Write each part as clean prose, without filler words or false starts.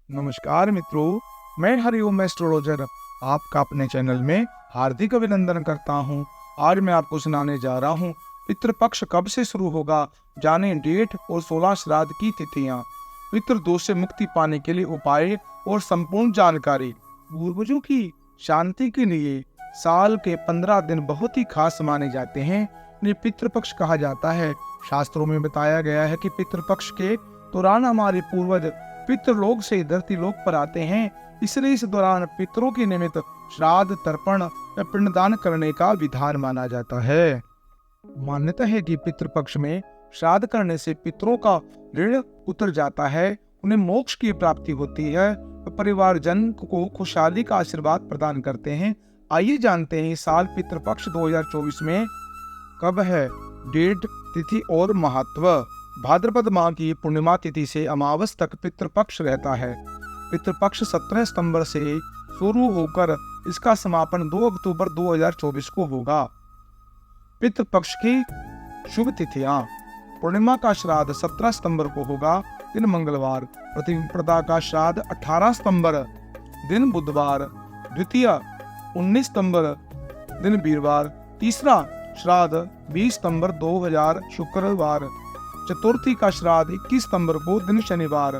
नमस्कार मित्रों, मैं हरिओम एस्ट्रोलॉजर आपका अपने चैनल में हार्दिक अभिनंदन करता हूं। आज मैं आपको सुनाने जा रहा हूं पितृपक्ष कब से शुरू होगा, जाने डेट और 16 श्राद्ध की तिथियां, पितृदोष से मुक्ति पाने के लिए उपाय और संपूर्ण जानकारी। पूर्वजों की शांति के लिए साल के 15 दिन बहुत ही खास माने जाते हैं। इन्हें पितृपक्ष कहा जाता है। शास्त्रों में बताया गया है कि पितृपक्ष के दौरान हमारे पूर्वज पितृलोक से धरती लोक पर आते हैं, इसलिए इस दौरान पितरों के निमित्त श्राद्ध, तर्पण या पिंडदान करने का विधान माना जाता है। मान्यता है कि पितृपक्ष में श्राद्ध करने से पितरों का ऋण उतर जाता है, उन्हें मोक्ष की प्राप्ति होती है, परिवारजन को खुशहाली का आशीर्वाद प्रदान करते हैं। आइए जानते हैं इस साल पितृपक्ष 2024 में कब है, डेट, तिथि और महत्व। भाद्रपद माह की पूर्णिमा तिथि से अमावस तक पितृपक्ष रहता है। पितृपक्ष 17 सितंबर से शुरू होकर इसका समापन 2 अक्टूबर 2024 को होगा। पितृपक्ष की शुभ तिथियां: पूर्णिमा का श्राद्ध 17 सितंबर को होगा, दिन मंगलवार। प्रतिपदा का श्राद्ध 18 सितंबर, दिन बुधवार। द्वितीय 19 सितंबर, दिन वीरवार। तीसरा श्राद्ध 20 सितंबर 2000 शुक्रवार। चतुर्थी का श्राद्ध 21 सितंबर को, दिन शनिवार।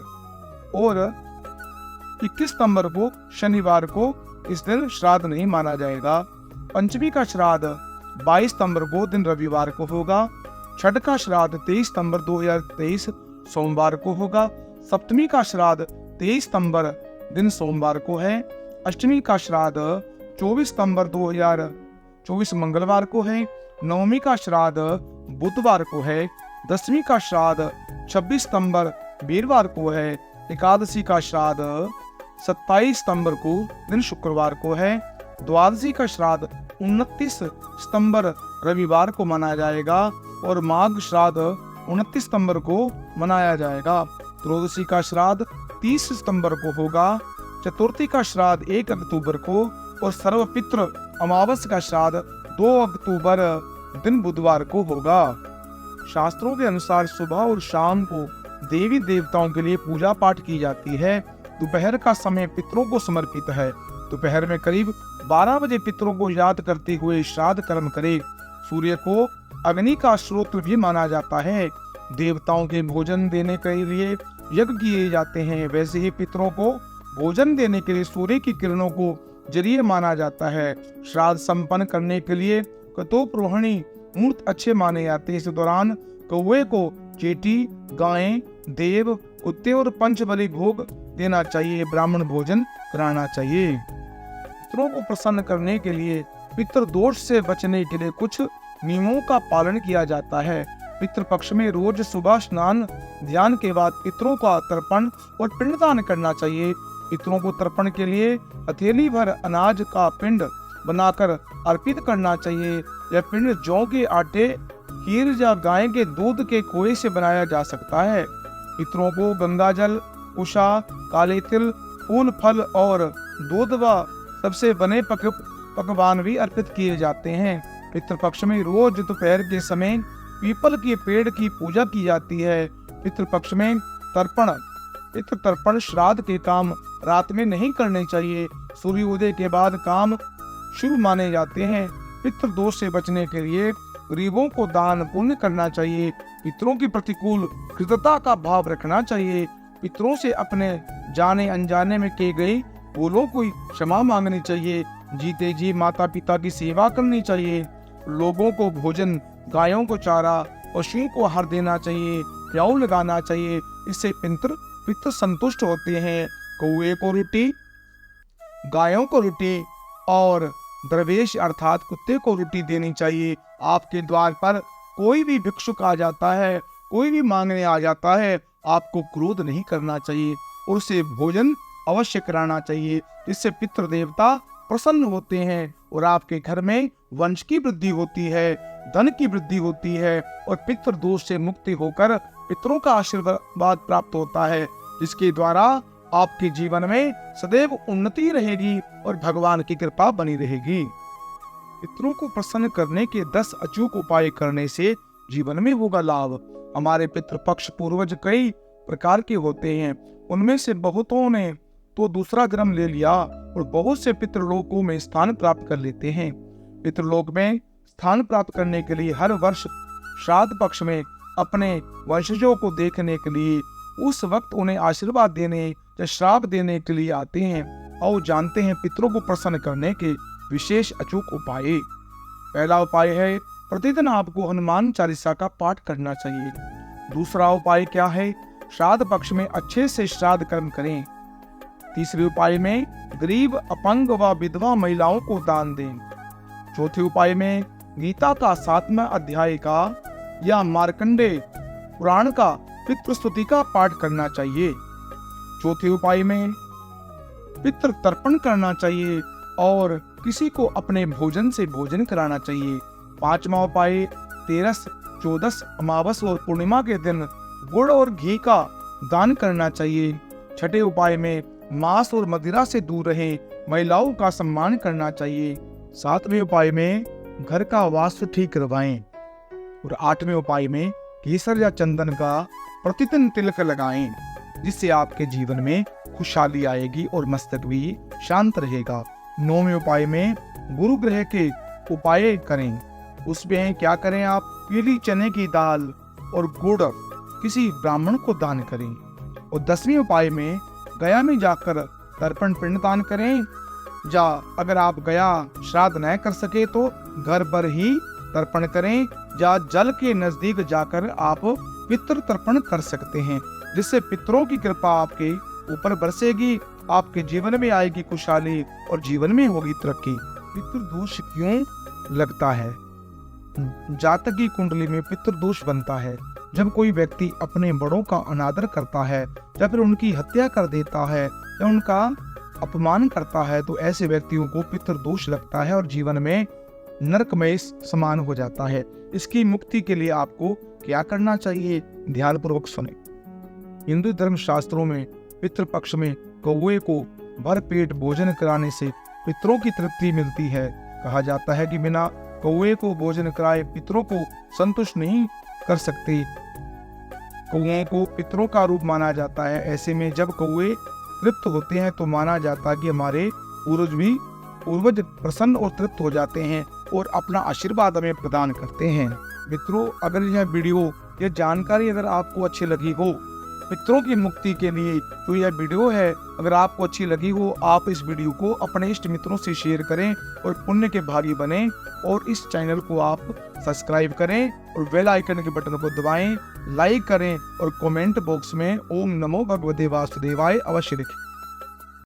और 21 सितंबर को शनिवार को इस दिन श्राद्ध नहीं माना जाएगा। पंचमी का श्राद्ध 22 सितंबर को, दिन रविवार को होगा। छठ का श्राद्ध 23 सितंबर 2023 सोमवार को होगा। सप्तमी का श्राद्ध 23 सितंबर, दिन सोमवार को है। अष्टमी का श्राद्ध 24 सितंबर 2024 मंगलवार को है। नवमी का श्राद्ध बुधवार को है। दसवीं का श्राद्ध 26 सितंबर वीरवार को है। एकादशी का श्राद्ध 27 सितंबर को, दिन शुक्रवार को है। द्वादशी का श्राद्ध 29 सितंबर रविवार को मनाया जाएगा और माघ श्राद्ध 29 सितंबर को मनाया जाएगा। त्रयोदशी का श्राद्ध 30 सितंबर को होगा। चतुर्थी का श्राद्ध 1 अक्टूबर को और सर्वपितृ अमावस का श्राद्ध 2 अक्टूबर, दिन बुधवार को होगा। शास्त्रों के अनुसार सुबह और शाम को देवी देवताओं के लिए पूजा पाठ की जाती है। दोपहर का समय पितरों को समर्पित है। दोपहर में करीब 12 बजे पितरों को याद करते हुए श्राद्ध कर्म करें। सूर्य को अग्नि का स्रोत भी माना जाता है। देवताओं के भोजन देने के लिए यज्ञ किए जाते हैं, वैसे ही पितरों को भोजन देने के लिए सूर्य की किरणों को जरिए माना जाता है। श्राद्ध संपन्न करने के लिए कतोपरोहिणी मुहूर्त अच्छे माने जाते हैं। इस दौरान कौवे को चेटी, गायें, देव, कुत्ते और पंचबली भोग देना चाहिए। ब्राह्मण भोजन कराना चाहिए। पितरों को प्रसन्न करने के लिए पितृदोष से बचने के लिए कुछ नियमों का पालन किया जाता है। पितृपक्ष में रोज सुबह स्नान ध्यान के बाद पितरों का तर्पण और पिंडदान करना चाहिए। पितरों को तर्पण के लिए हथेली भर अनाज का पिंड बनाकर अर्पित करना चाहिए। यह पिंड जौ के आटे, खीर या गाय के दूध के खोए से बनाया जा सकता है। पितरों को गंगा जल, उषा, काले तिल, फूल, फल और दूध व सबसे बने पकवान भी अर्पित किए जाते हैं। पितृपक्ष में रोज दोपहर के समय पीपल के पेड़ की पूजा की जाती है। पितृपक्ष में पितृ तर्पण श्राद्ध के काम रात में नहीं करने चाहिए। सूर्योदय के बाद काम शुभ माने जाते हैं। पितृ दोष से बचने के लिए गरीबों को दान पुण्य करना चाहिए। पितरों की प्रतिकूल कृतज्ञता का भाव रखना चाहिए। पितरों से अपने जाने अनजाने में किए गई भूलों को क्षमा मांगनी चाहिए। जीते जी माता पिता की सेवा करनी चाहिए। लोगों को भोजन, गायों को चारा, पशुओं को आहार देना चाहिए, प्याऊ लगाना चाहिए। इससे पितृ संतुष्ट होते हैं। कौवे को रोटी, गायों को रोटी और दरवेश अर्थात कुत्ते को रोटी देनी चाहिए। आपके द्वार पर कोई भी भिक्षुक आ जाता है, कोई भी मांगने आ जाता है, आपको क्रोध नहीं करना चाहिए और उसे भोजन अवश्य कराना चाहिए। इससे पितृ देवता प्रसन्न होते हैं और आपके घर में वंश की वृद्धि होती है, धन की वृद्धि होती है और पितृ दोष से मुक्ति होकर पितरों का आशीर्वाद प्राप्त होता है, जिसके द्वारा आपके जीवन में सदैव उन्नति रहेगी और भगवान की कृपा बनी रहेगी। पितरों को प्रसन्न करने के 10 अचूक उपाय करने से जीवन में होगा लाभ। हमारे पितृपक्ष पूर्वज कई प्रकार के होते हैं। उनमें से बहुतों ने तो दूसरा जन्म ले लिया और बहुत से पितृलोकों में स्थान प्राप्त कर लेते हैं। पितृलोक में स्थान प्राप्त करने के लिए हर वर्ष श्राद्ध पक्ष में अपने वंशजों को देखने के लिए उस वक्त उन्हें आशीर्वाद देने या श्राप देने के लिए आते हैं और जानते हैं पितरों को प्रसन्न करने के विशेष अचूक उपाय। पहला उपाय है प्रतिदिन आपको हनुमान चालीसा का पाठ करना चाहिए। दूसरा उपाय क्या है? श्राद्ध पक्ष में अच्छे से श्राद्ध कर्म करें। तीसरे उपाय में गरीब, अपंग व विधवा महिलाओं को दान दें। चौथे उपाय में गीता का 7वां अध्याय का या मार्कंडेय पुराण का पितृस्तुति का पाठ करना चाहिए। चौथे उपाय में पितृ तर्पण करना चाहिए और किसी को अपने भोजन से भोजन कराना चाहिए। पांचवा उपाय 13, 14, अमावस और पूर्णिमा के दिन गुड़ और घी का दान करना चाहिए। छठे उपाय में मांस और मदिरा से दूर रहे, महिलाओं का सम्मान करना चाहिए। सातवें उपाय में घर का वास्तु ठीक करवाएं और आठवें उपाय में केसर या चंदन का प्रतिदिन तिलक लगाएं, जिससे आपके जीवन में खुशहाली आएगी और मस्तक भी शांत रहेगा। नौवें उपाय में गुरु ग्रह के उपाय करें। उसमें क्या करें? आप पीली चने की दाल और गुड़ किसी ब्राह्मण को दान करें। और 10वें उपाय में गया में जाकर तर्पण पिंड दान करें, या अगर आप गया श्राद्ध न कर सके तो घर पर ही तर्पण करें, या जल के नजदीक जाकर आप पितृ तर्पण कर सकते हैं, जिससे पितरों की कृपा आपके ऊपर बरसेगी, आपके जीवन में आएगी खुशहाली और जीवन में होगी तरक्की। पितृदोष क्यों लगता है? जातक की कुंडली में पितृदोष बनता है जब कोई व्यक्ति अपने बड़ों का अनादर करता है या फिर उनकी हत्या कर देता है या उनका अपमान करता है, तो ऐसे व्यक्तियों को पितृदोष लगता है और जीवन में नरकमय समान हो जाता है। इसकी मुक्ति के लिए आपको क्या करना चाहिए? ध्यानपूर्वक सुने। हिंदू धर्म शास्त्रों में पितृपक्ष में कौवे को भर पेट भोजन कराने से पितरों की तृप्ति मिलती है। कहा जाता है कि बिना कौवे को भोजन कराए पितरों को संतुष्ट नहीं कर सकते। कौवे को पितरों का रूप माना जाता है। ऐसे में जब कौवे तृप्त होते हैं तो माना जाता है कि हमारे पूर्वज प्रसन्न और तृप्त हो जाते हैं और अपना आशीर्वाद हमें प्रदान करते हैं। मित्रों, अगर यह वीडियो या जानकारी अगर आपको अच्छी लगी हो पितरों की मुक्ति के लिए, तो यह वीडियो है अगर आपको अच्छी लगी हो, आप इस वीडियो को अपने इष्ट मित्रों से शेयर करें और पुण्य के भागी बने। और इस चैनल को आप सब्सक्राइब करें और बेल आइकन के बटन को दबाएं, लाइक करें और कमेंट बॉक्स में ओम नमो भगवते वासुदेवाय अवश्य लिखें।